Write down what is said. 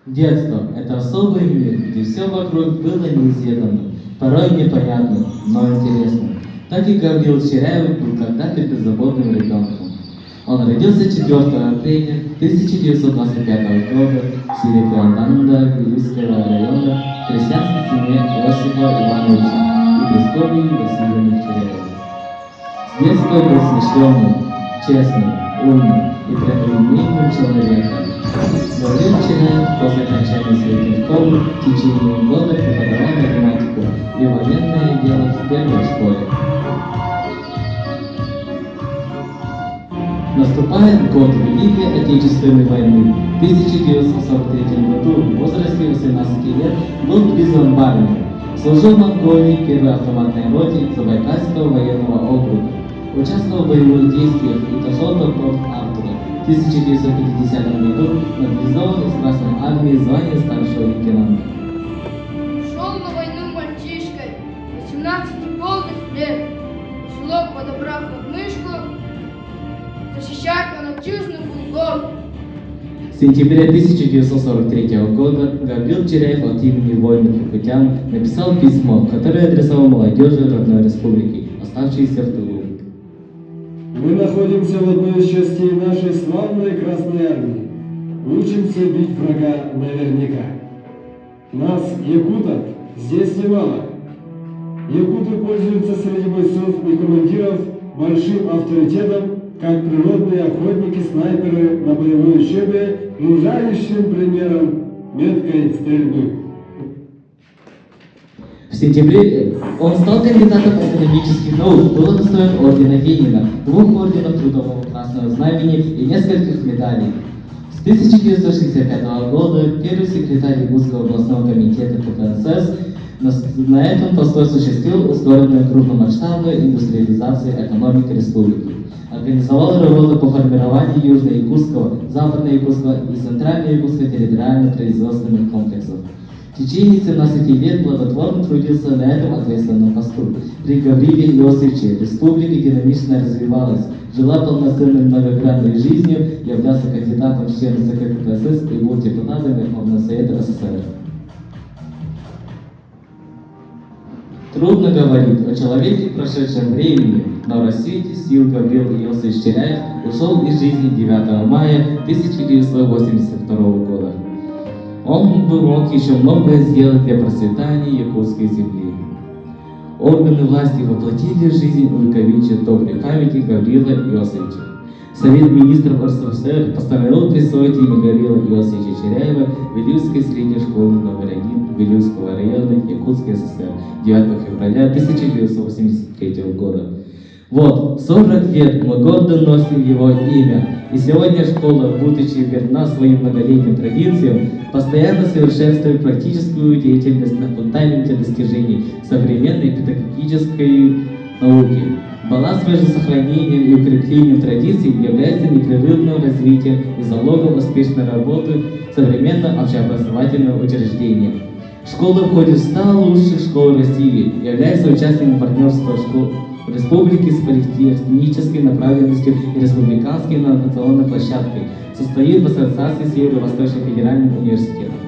Детство – это особый мир, где все вокруг было неизведанным, порой непонятным, но интересным. Так и Гаврил Черяев был когда-то беззаботным ребенком. Он родился 4 апреля 1925 года в селе Пиаланда Вилюйского района в крестьянской семье Иосифа Ивановича и Прасковьи Васильевны Черяевой. С детства был смышленым, честным, умным и прямолинейным человеком. Гаврил Черяев после окончания своей школы в течение года преподавал математику и военное дело в первой школе. Наступает год Великой Отечественной войны. В 1943 году в возрасте 18 лет был призван в армию. Служил в Монголии первой автоматной роте Забайкальского военного округа. Участвовал в боевых действиях и дошел до Порт-Артура. В 1950 году мобилизован из Красной армии звание старшего лейтенанта. Шел на войну мальчишкой, 18 полных лет. Шло, подобрав подмышку, защищать он отчизну был горд. В сентябре 1943 года Гаврил Черяев от имени воинов и путян написал письмо, которое адресовал молодежи родной республики, оставшейся в тылу. Мы находимся в одной из частей нашей славной Красной Армии. Учимся бить врага наверняка. Нас, якутов, здесь немало. Якуты пользуются среди бойцов и командиров большим авторитетом, как природные охотники, снайперы на боевой учебе и ужающим примером меткой стрельбы. В сентябре он стал кандидатом экономических наук, был удостоен ордена Ленина, 2 орденов Трудового Красного Знамени и нескольких медалей. С 1965 года первый секретарь Якутского областного комитета КПСС. На этом постой осуществил ускоренную крупномасштабную индустриализацию экономики республики. Организовал работы по формированию Южно-Якутского, Западно-Якутского и Центрально-Якутского территориально-производственных комплексов. В течение 17 лет плодотворно трудился на этом ответственном посту. При Гавриле Иосифовиче республика динамично развивалась, жила полноценной многогранной жизнью, являлся кандидатом в члены ЦК КПСС и был депутатом Верховного Совета СССР. Трудно говорить о человеке в прошедшем времени, но в рассвете сил Гаврил Иосифович Черяев ушел из жизни 9 мая 1982 года. Он мог еще многое сделать для процветания якутской земли. Органы власти воплотили в жизнь увековечие доброй памяти Гаврила Иосифовича. Совет министров РСФСР постановил присвоить имя Гаврила Иосифовича Черяева Вилюйской средней школы номер 1 Вилюйского района Якутской ССР 9 февраля 1983 года. Вот, 40 лет мы гордо носим его имя, и сегодня школа, будучи верна своим многолетним традициям, постоянно совершенствует практическую деятельность на фундаменте достижений современной педагогической науки. Баланс между сохранением и укреплением традиций является непрерывным развитием и залогом успешной работы современного общеобразовательного учреждения. Школа входит в 100 лучших школ России, является участником партнерства школ республики с политехнической направленностью и республиканской инновационной площадкой, состоит в ассоциации с Северо-Восточным федеральным университетом.